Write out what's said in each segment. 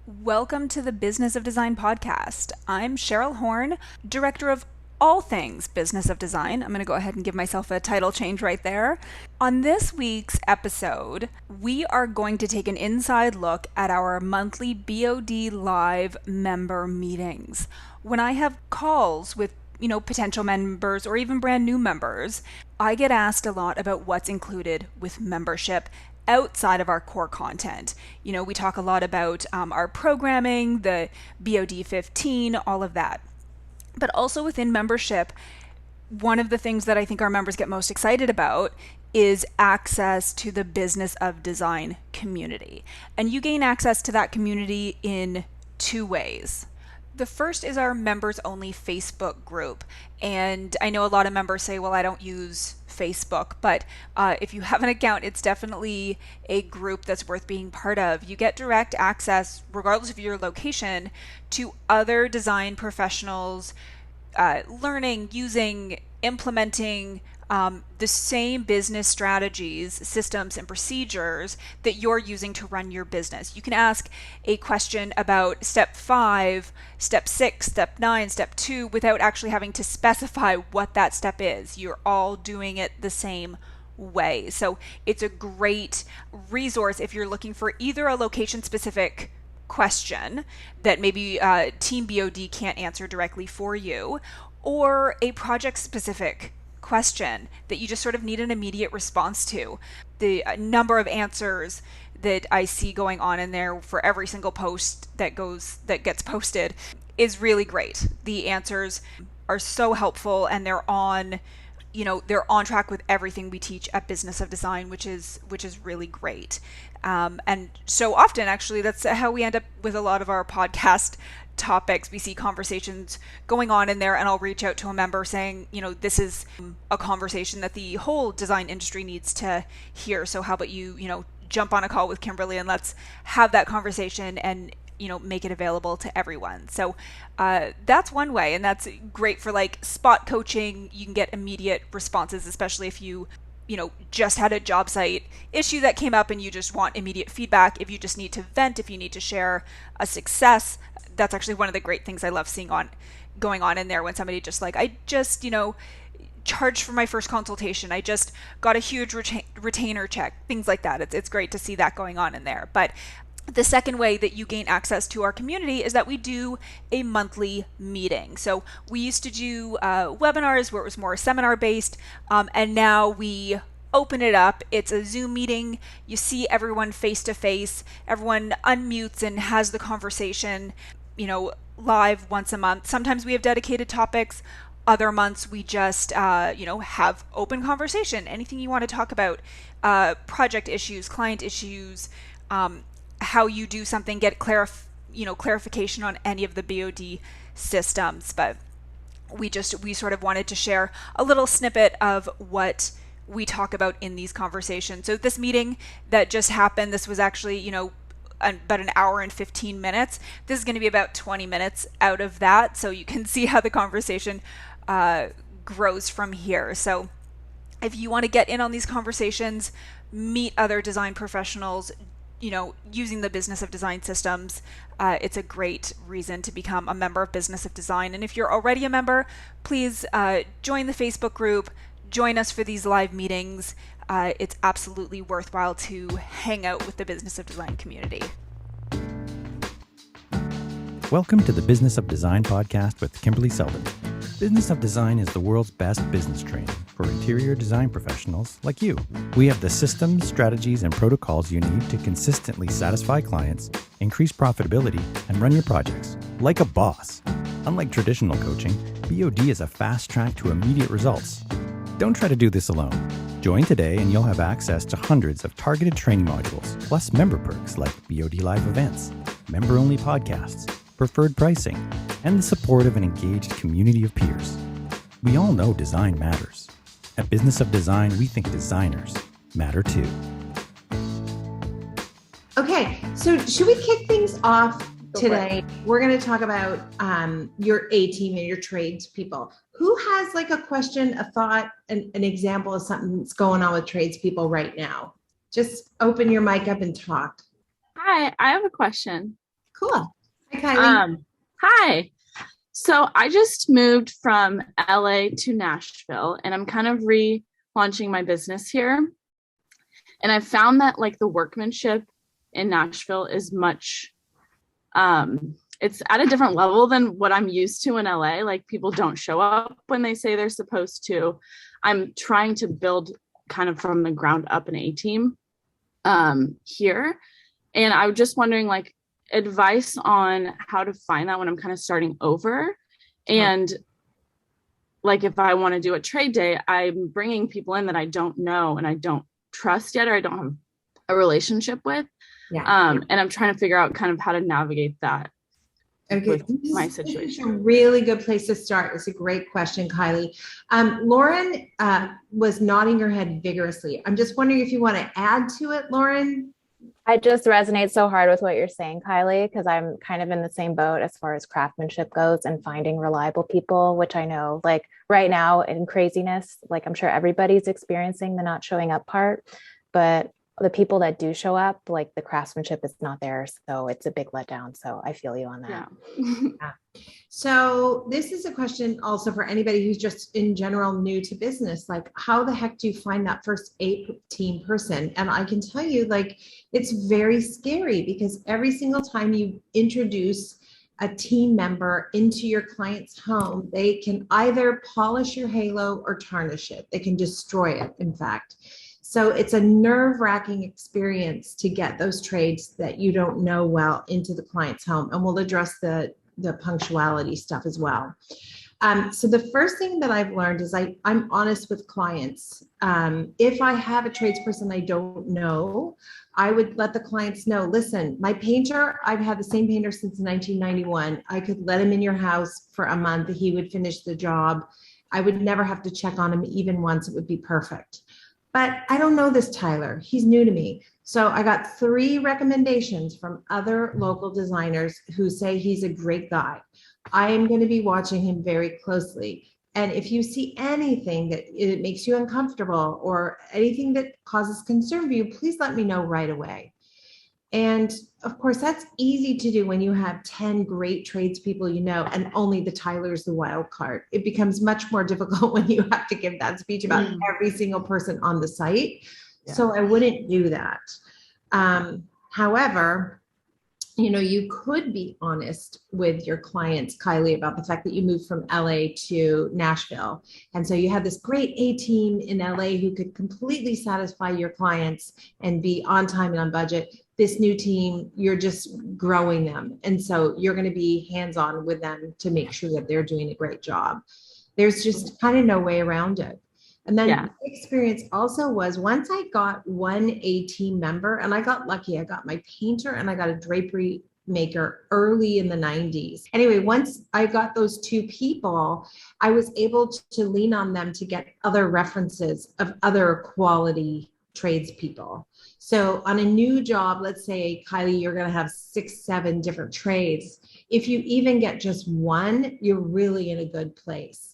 Welcome to the Business of Design podcast. I'm Cheryl Horn, director of all things Business of Design. I'm going to go ahead and give myself a title change right there. On this week's episode, we are going to take an inside look at our monthly BOD Live member meetings. When I have calls with potential members or even brand new members, I get asked a lot about what's included with membership outside of our core content. We talk a lot about our programming, the BOD 15, all of that. But also within membership, one of the things that I think our members get most excited about is access to the Business of Design community. And you gain access to that community in two ways. The first is our members only Facebook group. And I know a lot of members say, well, I don't use Facebook, but if you have an account, it's definitely a group that's worth being part of. You get direct access, regardless of your location, to other design professionals learning, using, implementing the same business strategies, systems, and procedures that you're using to run your business. You can ask a question about step 5, step 6, step 9, step 2 without actually having to specify what that step is. You're all doing it the same way. So it's a great resource if you're looking for either a location-specific question that maybe Team BOD can't answer directly for you, or a project-specific question that you just sort of need an immediate response to. The number of answers that I see going on in there for every single post that gets posted is really great. The answers are so helpful, and they're on track with everything we teach at Business of Design, which is really great. And so often, actually, that's how we end up with a lot of our podcast topics. We see conversations going on in there, and I'll reach out to a member saying, this is a conversation that the whole design industry needs to hear. So how about you jump on a call with Kimberley and let's have that conversation and make it available to everyone. So that's one way, and that's great for like spot coaching. You can get immediate responses, especially if you just had a job site issue that came up and you just want immediate feedback. If you just need to vent, if you need to share a success, that's actually one of the great things I love seeing going on in there, when somebody just like, I just, charged for my first consultation. I just got a huge retainer check, things like that. It's great to see that going on in there. But the second way that you gain access to our community is that we do a monthly meeting. So we used to do webinars where it was more seminar based, and now we open it up. It's a Zoom meeting. You see everyone face to face. Everyone unmutes and has the conversation, live once a month. Sometimes we have dedicated topics. Other months we just, have open conversation. Anything you want to talk about, project issues, client issues, how you do something, get clarification on any of the BOD systems. But we sort of wanted to share a little snippet of what we talk about in these conversations. So this meeting that just happened, this was actually, about an hour and 15 minutes. This is going to be about 20 minutes out of that. So you can see how the conversation grows from here. So if you want to get in on these conversations, meet other design professionals, using the Business of Design systems, it's a great reason to become a member of Business of Design. And if you're already a member, please join the Facebook group, join us for these live meetings. It's absolutely worthwhile to hang out with the Business of Design community. Welcome to the Business of Design podcast with Kimberley Seldon. Business of Design is the world's best business training for interior design professionals like you. We have the systems, strategies, and protocols you need to consistently satisfy clients, increase profitability, and run your projects like a boss. Unlike traditional coaching, BOD is a fast track to immediate results. Don't try to do this alone. Join today and you'll have access to hundreds of targeted training modules, plus member perks like BOD Live events, member-only podcasts, preferred pricing, and the support of an engaged community of peers. We all know design matters. At Business of Design, we think designers matter too. Okay, so should we kick things off today? We're going to talk about your A-team and your tradespeople. Who has like a question, a thought, an example of something that's going on with tradespeople right now? Just open your mic up and talk. Hi, I have a question. Cool. Hi, Kylie. Hi. So I just moved from LA to Nashville, and I'm kind of relaunching my business here. And I found that like the workmanship in Nashville is much, it's at a different level than what I'm used to in LA. Like people don't show up when they say they're supposed to. I'm trying to build kind of from the ground up an A team here. And I was just wondering like advice on how to find that when I'm kind of starting over. And like if I want to do a trade day, I'm bringing people in that I don't know and I don't trust yet, or I don't have a relationship with. And I'm trying to figure out kind of how to navigate that. Okay, with my this is situation. a really good place to start. It's a great question, Kylie. Lauren was nodding her head vigorously. I'm just wondering if you want to add to it, Lauren. I just resonate so hard with what you're saying, Kylie, because I'm kind of in the same boat as far as craftsmanship goes and finding reliable people, which I know like right now in craziness, like I'm sure everybody's experiencing the not showing up part, but the people that do show up, like the craftsmanship is not there. So it's a big letdown. So I feel you on that. Yeah. So this is a question also for anybody who's just in general new to business. Like, how the heck do you find that first A-team person? And I can tell you, like, it's very scary because every single time you introduce a team member into your client's home, they can either polish your halo or tarnish it. They can destroy it, in fact. So it's a nerve-wracking experience to get those trades that you don't know well into the client's home. And we'll address the punctuality stuff as well. So the first thing that I've learned is I'm honest with clients. If I have a tradesperson I don't know, I would let the clients know, listen, my painter, I've had the same painter since 1991. I could let him in your house for a month. He would finish the job. I would never have to check on him even once. It would be perfect. But I don't know this Tyler. He's new to me. So I got 3 recommendations from other local designers who say he's a great guy. I am going to be watching him very closely. And if you see anything that it makes you uncomfortable or anything that causes concern for you, please let me know right away. And of course, that's easy to do when you have 10 great tradespeople you know, and only the Tyler's the wild card. It becomes much more difficult when you have to give that speech about every single person on the site. Yeah. So I wouldn't do that. However, you know, you could be honest with your clients, Kylie, about the fact that you moved from LA to Nashville. And so you have this great A team in LA who could completely satisfy your clients and be on time and on budget. This new team, you're just growing them. And so you're going to be hands-on with them to make sure that they're doing a great job. There's just kind of no way around it. And then the experience also was once I got one A team member, and I got lucky, I got my painter and I got a drapery maker early in the 90s. Anyway, once I got those 2 people, I was able to lean on them to get other references of other quality tradespeople. So on a new job, let's say, Kylie, you're going to have 6, 7 different trades. If you even get just one, you're really in a good place.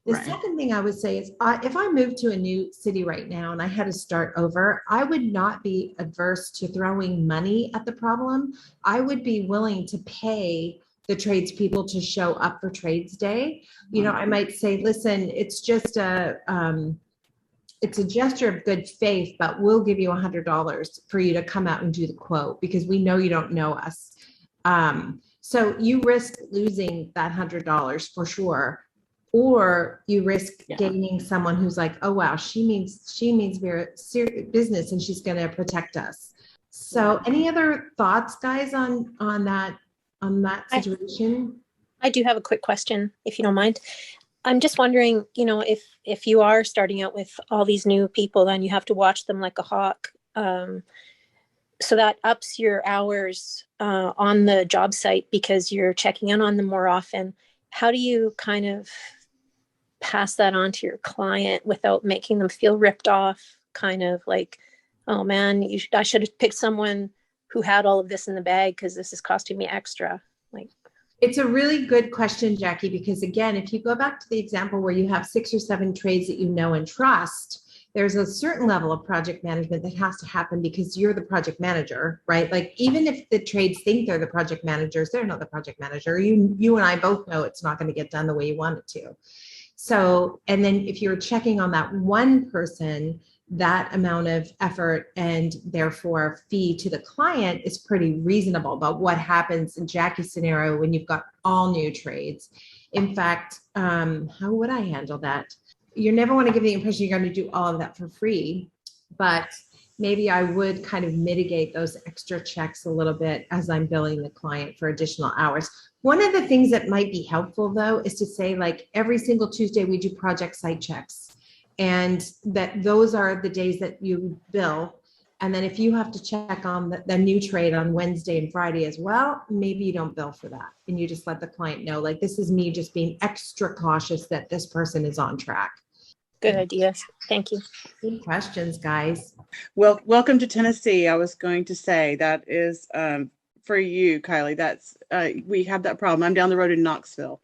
The second thing I would say is if I moved to a new city right now and I had to start over, I would not be adverse to throwing money at the problem. I would be willing to pay the tradespeople to show up for trades day. You know, I might say, listen, it's just it's a gesture of good faith, but we'll give you $100 for you to come out and do the quote because we know you don't know us. So you risk losing that $100 for sure. Or you risk gaining someone who's like, oh, wow, she means very serious business and she's going to protect us. So any other thoughts, guys, on that situation? I do have a quick question, if you don't mind. I'm just wondering, you know, if you are starting out with all these new people, then you have to watch them like a hawk. So that ups your hours on the job site because you're checking in on them more often. How do you kind of pass that on to your client without making them feel ripped off? Kind of like, oh man, I should have picked someone who had all of this in the bag because this is costing me extra. Like, it's a really good question, Jackie, because again, if you go back to the example where you have 6 or 7 trades that you know and trust, there's a certain level of project management that has to happen because you're the project manager, right? Like even if the trades think they're the project managers, they're not the project manager. You and I both know it's not going to get done the way you want it to. So, and then if you're checking on that one person, that amount of effort and therefore fee to the client is pretty reasonable. But what happens in Jackie's scenario when you've got all new trades? In fact, how would I handle that? You never want to give the impression you're going to do all of that for free, but maybe I would kind of mitigate those extra checks a little bit as I'm billing the client for additional hours. One of the things that might be helpful though, is to say like every single Tuesday we do project site checks, and that those are the days that you bill. And then if you have to check on the new trade on Wednesday and Friday as well, maybe you don't bill for that. And you just let the client know, like, this is me just being extra cautious that this person is on track. Good idea. Thank you. Good questions, guys. Well, welcome to Tennessee. I was going to say that is for you, Kylie. That's we have that problem. I'm down the road in Knoxville.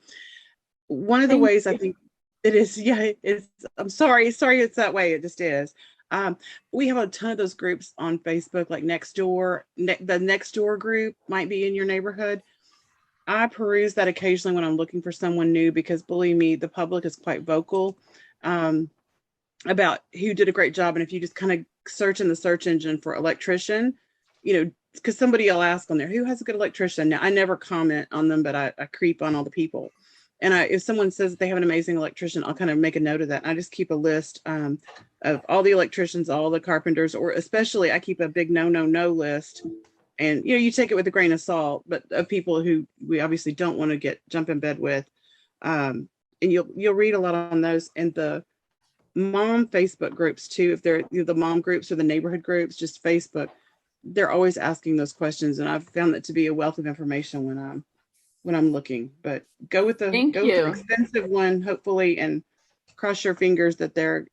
One of the ways I think it is, yeah, it's, I'm sorry it's that way. It just is. We have a ton of those groups on Facebook, like Nextdoor. The Nextdoor group might be in your neighborhood. I peruse that occasionally when I'm looking for someone new, because believe me, the public is quite vocal about who did a great job. And if you just kind of search in the search engine for electrician, you know, because somebody will ask on there, who has a good electrician? Now, I never comment on them, but I creep on all the people. And if someone says they have an amazing electrician, I'll kind of make a note of that. And I just keep a list of all the electricians, all the carpenters, or especially I keep a big no list. And, you know, you take it with a grain of salt, but of people who we obviously don't want to jump in bed with. And you'll read a lot on those. And the mom Facebook groups too, if they're the mom groups or the neighborhood groups, just Facebook, they're always asking those questions. And I've found that to be a wealth of information when I'm looking. But go with the expensive one, hopefully, and cross your fingers that they're,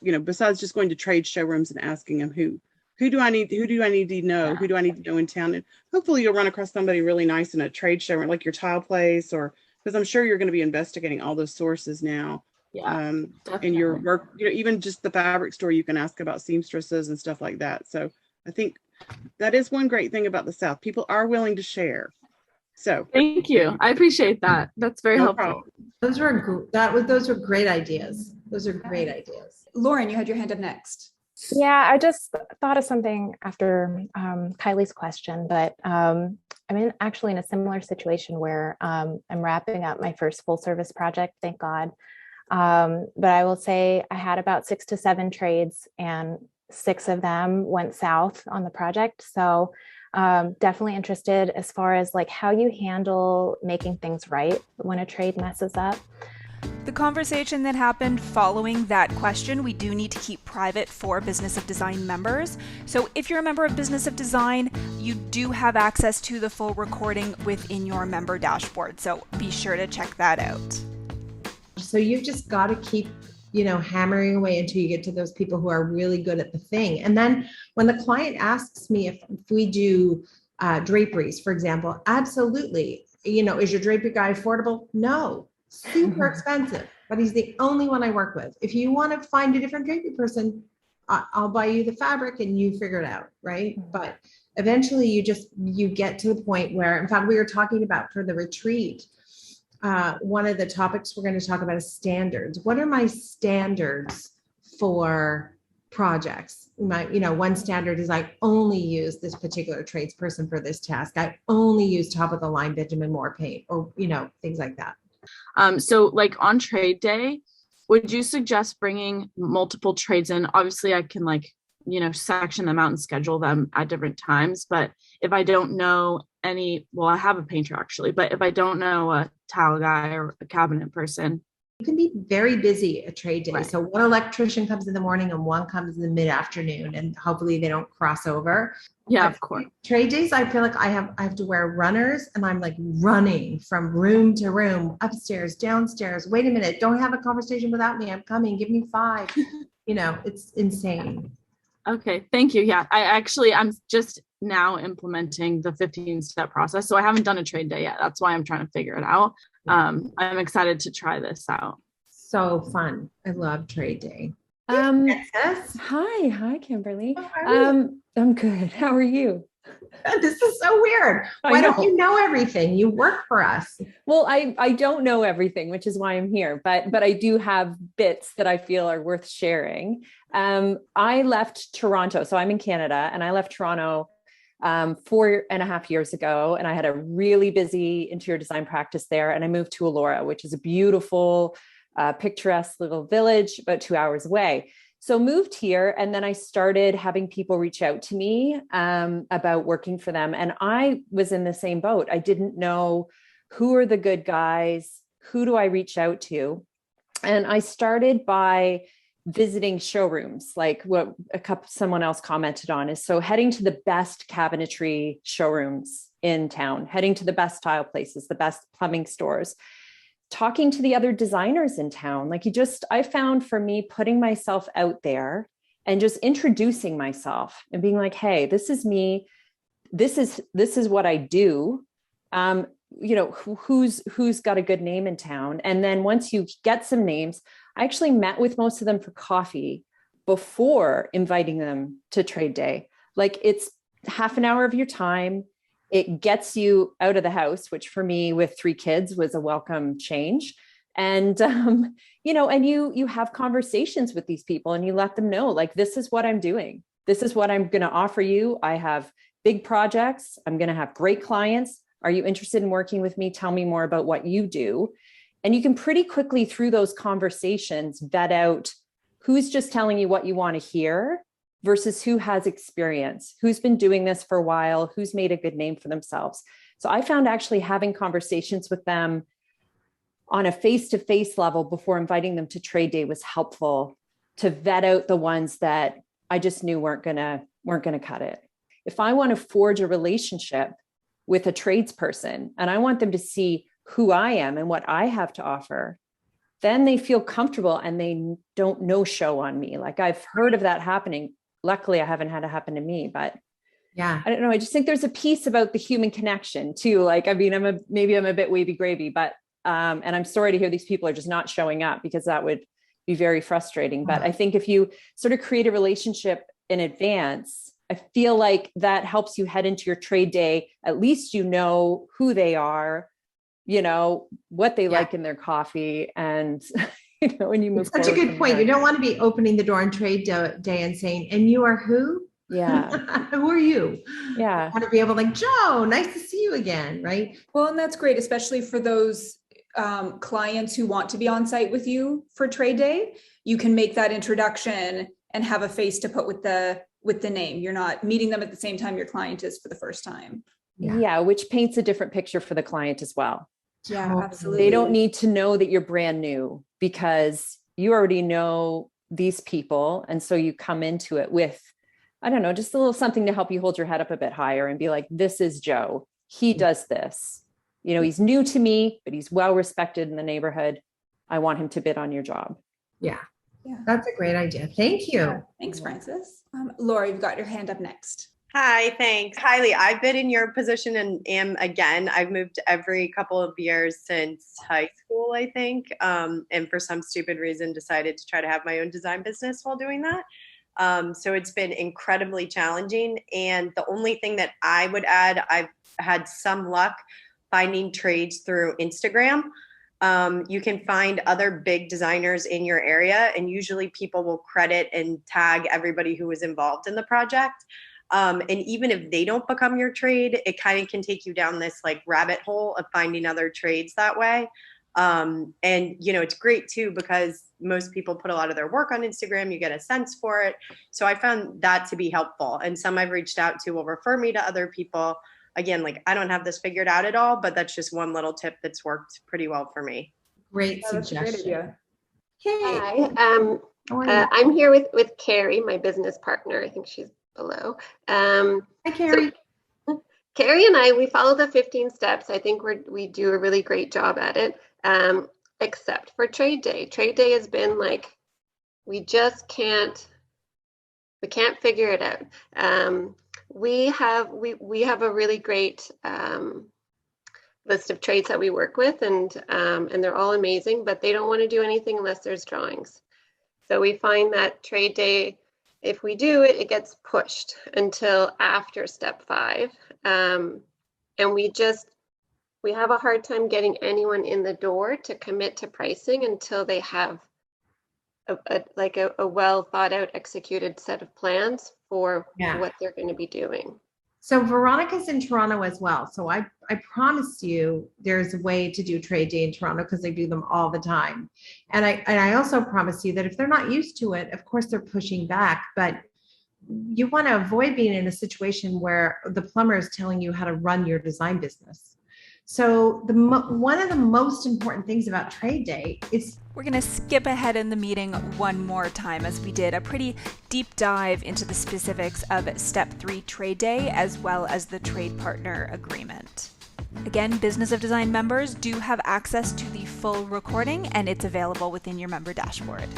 you know, besides just going to trade showrooms and asking them who do I need to know? Yeah. Who do I need to know in town? And hopefully you'll run across somebody really nice in a trade showroom, like your tile place, or because I'm sure you're going to be investigating all those sources now. Yeah, in your work, you know, even just the fabric store, you can ask about seamstresses and stuff like that. So I think that is one great thing about the South. People are willing to share. So thank you. I appreciate that. That's very helpful. Those were great ideas. Those are great ideas. Lauren, you had your hand up next. Yeah, I just thought of something after Kylie's question, but I'm actually in a similar situation where I'm wrapping up my first full service project, thank God. But I will say I had about 6 to 7 trades and 6 of them went south on the project. So definitely interested as far as like how you handle making things right when a trade messes up. The conversation that happened following that question, we do need to keep private for Business of Design members. So if you're a member of Business of Design, you do have access to the full recording within your member dashboard. So be sure to check that out. So you've just got to keep, you know, hammering away until you get to those people who are really good at the thing. And then when the client asks me if we do draperies, for example, absolutely. You know, is your drapery guy affordable? No. Super expensive, but he's the only one I work with. If you want to find a different drapery person, I'll buy you the fabric and you figure it out, right? But eventually you get to the point where, in fact, we were talking about for the retreat, one of the topics we're going to talk about is standards. What are my standards for projects? One standard is I only use this particular tradesperson for this task. I only use top of the line Benjamin Moore paint, or, you know, things like that. So like on trade day, would you suggest bringing multiple trades in? Obviously I can section them out and schedule them at different times. But if I don't know I have a painter actually, but if I don't know a tile guy or a cabinet person. You can be very busy at trade day. Right. So one electrician comes in the morning and one comes in the mid-afternoon, and hopefully they don't cross over. Yeah, of course. Trade days, I feel like I have to wear runners, and I'm like running from room to room, upstairs, downstairs. Wait a minute, don't have a conversation without me. I'm coming. Give me 5. You know, it's insane. Okay, thank you. Yeah, I'm just now implementing the 15-step process. So I haven't done a trade day yet. That's why I'm trying to figure it out. I'm excited to try this out. So fun. I love trade day. Princess. Hi, Kimberly. How are you? I'm good. How are you? This is so weird. Why don't you know everything? You work for us. Well, I don't know everything, which is why I'm here, but I do have bits that I feel are worth sharing. I left Toronto, so I'm in Canada, and I left Toronto 4.5 years ago, and I had a really busy interior design practice there, and I moved to Elora, which is a beautiful, picturesque little village about 2 hours away. So moved here, and then I started having people reach out to me about working for them. And I was in the same boat. I didn't know who are the good guys, who do I reach out to? And I started by visiting showrooms, like what someone else commented on is, so heading to the best cabinetry showrooms in town, heading to the best tile places, the best plumbing stores, talking to the other designers in town. Like I found for me, putting myself out there and just introducing myself and being like, hey, this is me. This is what I do. Who's got a good name in town. And then once you get some names, I actually met with most of them for coffee before inviting them to trade day. Like, it's half an hour of your time. It gets you out of the house, which for me with 3 kids was a welcome change. And, and you have conversations with these people and you let them know, like, this is what I'm doing. This is what I'm going to offer you. I have big projects. I'm going to have great clients. Are you interested in working with me? Tell me more about what you do. And you can pretty quickly through those conversations vet out who's just telling you what you want to hear versus who has experience, who's been doing this for a while, who's made a good name for themselves. So I found actually having conversations with them on a face-to-face level before inviting them to trade day was helpful to vet out the ones that I just knew weren't gonna cut it. If I want to forge a relationship with a tradesperson and I want them to see who I am and what I have to offer, then they feel comfortable and they don't no-show on me. Like, I've heard of that happening. Luckily, I haven't had it happen to me, but yeah, I don't know. I just think there's a piece about the human connection too. Like, I mean, maybe I'm a bit wavy gravy, but, and I'm sorry to hear these people are just not showing up, because that would be very frustrating. But I think if you sort of create a relationship in advance, I feel like that helps you head into your trade day. At least you know who they are, what they like in their coffee, and when you move forward. Such a good point. You don't want to be opening the door on trade day and saying, and you are who? Yeah. Who are you? Yeah. You want to be able to, like, Joe, nice to see you again. Right. Well, and that's great, especially for those clients who want to be on site with you for trade day. You can make that introduction and have a face to put with the name. You're not meeting them at the same time your client is for the first time. Yeah, which paints a different picture for the client as well. Yeah, absolutely. They don't need to know that you're brand new, because you already know these people. And so you come into it with, I don't know, just a little something to help you hold your head up a bit higher and be like, this is Joe. He does this. He's new to me, but he's well respected in the neighborhood. I want him to bid on your job. Yeah. That's a great idea. Thank you. Yeah. Thanks, Frances. Laura, you've got your hand up next. Hi, thanks. Kylie, I've been in your position and am again. I've moved every couple of years since high school, I think, and for some stupid reason decided to try to have my own design business while doing that. So it's been incredibly challenging. And the only thing that I would add, I've had some luck finding trades through Instagram. You can find other big designers in your area, and usually people will credit and tag everybody who was involved in the project. And even if they don't become your trade, it kind of can take you down this like rabbit hole of finding other trades that way. And, it's great too, because most people put a lot of their work on Instagram. You get a sense for it. So I found that to be helpful. And some I've reached out to will refer me to other people. Again, like, I don't have this figured out at all, but that's just one little tip that's worked pretty well for me. Great suggestion. Hi, I'm here with Carrie, my business partner. I think she's below. Hi, Carrie. So, Carrie and we follow the 15 steps. I think we do a really great job at it, except for trade day. Trade day has been like, we can't figure it out. We have a really great list of trades that we work with, and they're all amazing, but they don't want to do anything unless there's drawings. So we find that trade day, if we do it, it gets pushed until after step 5. And we have a hard time getting anyone in the door to commit to pricing until they have a well thought out, executed set of plans for what they're going to be doing. So Veronica's in Toronto as well. So I promise you there's a way to do trade day in Toronto because they do them all the time. And I also promise you that if they're not used to it, of course they're pushing back, but you want to avoid being in a situation where the plumber is telling you how to run your design business. So one of the most important things about trade day is we're going to skip ahead in the meeting one more time as we did a pretty deep dive into the specifics of Step 3 Trade Day as well as the Trade Partner Agreement. Again, Business of Design members do have access to the full recording and it's available within your member dashboard.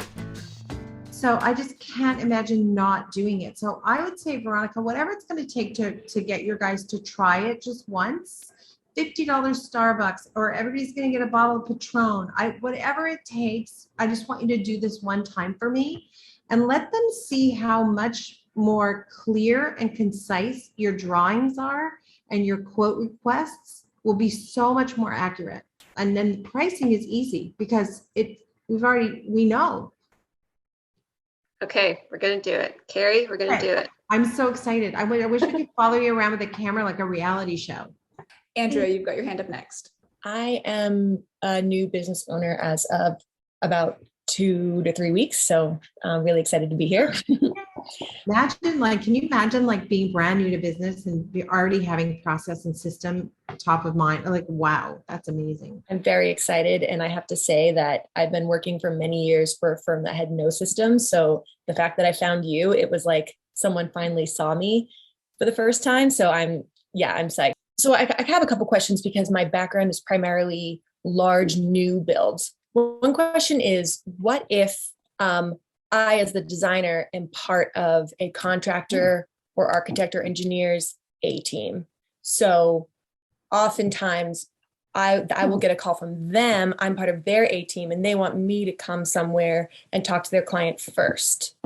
So I just can't imagine not doing it. So I would say, Veronica, whatever it's going to take to get your guys to try it just once, $50 Starbucks, or everybody's going to get a bottle of Patron. Whatever it takes, I just want you to do this one time for me and let them see how much more clear and concise your drawings are, and your quote requests will be so much more accurate. And then the pricing is easy because we know. Okay, we're going to do it. Carrie, we're going to do it. I'm so excited. I wish we could follow you around with a camera like a reality show. Andrea, you've got your hand up next. I am a new business owner as of about 2 to 3 weeks. So I'm really excited to be here. Can you imagine being brand new to business and be already having process and system top of mind? Wow, that's amazing. I'm very excited. And I have to say that I've been working for many years for a firm that had no system. So the fact that I found you, it was like someone finally saw me for the first time. So I'm psyched. So I have a couple questions because my background is primarily large new builds. One question is, what if I, as the designer, am part of a contractor or architect or engineer's A team? So oftentimes I will get a call from them. I'm part of their A team and they want me to come somewhere and talk to their client first.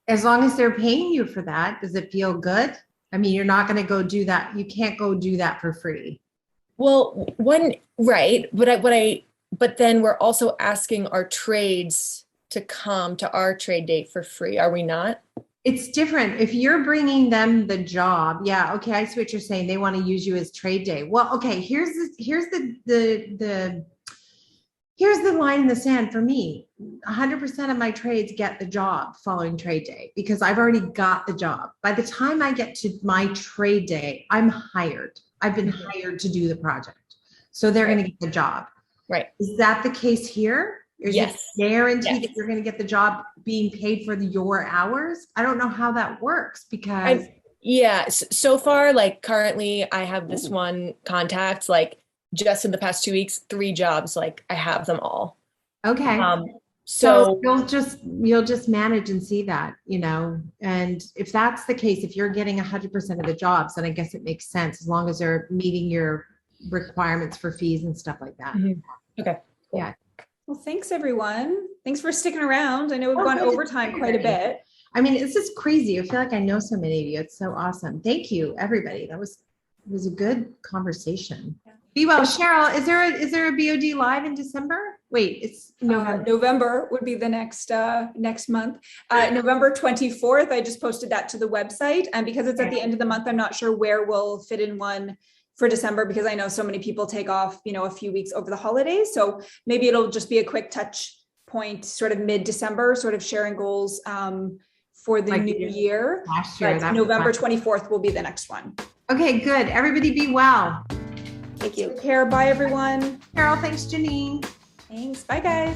As long as they're paying you for that, does it feel good? I mean, you're not going to go do that. You can't go do that for free. Well, right. But then we're also asking our trades to come to our trade date for free. Are we not? It's different. If you're bringing them the job, okay, I see what you're saying. They want to use you as trade day. Well, okay, here's the line in the sand for me. 100% of my trades get the job following trade day because I've already got the job. By the time I get to my trade day, I'm hired. I've been hired to do the project. So they're going to get the job. Right. Is that the case here? Is yes. it guaranteed that you're going to get the job being paid for your hours? I don't know how that works because. So far, currently I have this one contact, just in the past 2 weeks, 3 jobs, I have them all. Okay. So you'll just manage and see that, and if that's the case, if you're getting 100% of the jobs, then I guess it makes sense as long as they're meeting your requirements for fees and stuff like that. Mm-hmm. Okay. Cool. Yeah. Well, thanks everyone. Thanks for sticking around. I know we've gone overtime quite a bit. I mean, it's just crazy. I feel like I know so many of you. It's so awesome. Thank you, everybody. It was a good conversation. Yeah. Be well, Cheryl. Is there a BOD Live in December? Wait, it's November. November would be the next month. November 24th. I just posted that to the website, and because it's at the end of the month, I'm not sure where we'll fit in one for December because I know so many people take off, a few weeks over the holidays. So maybe it'll just be a quick touch point, sort of mid-December, sort of sharing goals for the new year. Last year, November 24th will be the next one. Okay, good. Everybody be well. Thank you. Take care. Bye, everyone. Carol, thanks, Janine. Thanks. Bye, guys.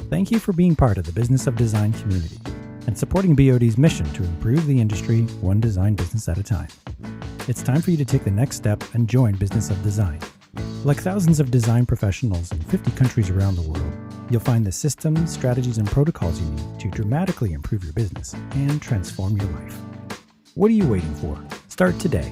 Thank you for being part of the Business of Design community and supporting BOD's mission to improve the industry one design business at a time. It's time for you to take the next step and join Business of Design. Like thousands of design professionals in 50 countries around the world, you'll find the systems, strategies, and protocols you need to dramatically improve your business and transform your life. What are you waiting for? Start today.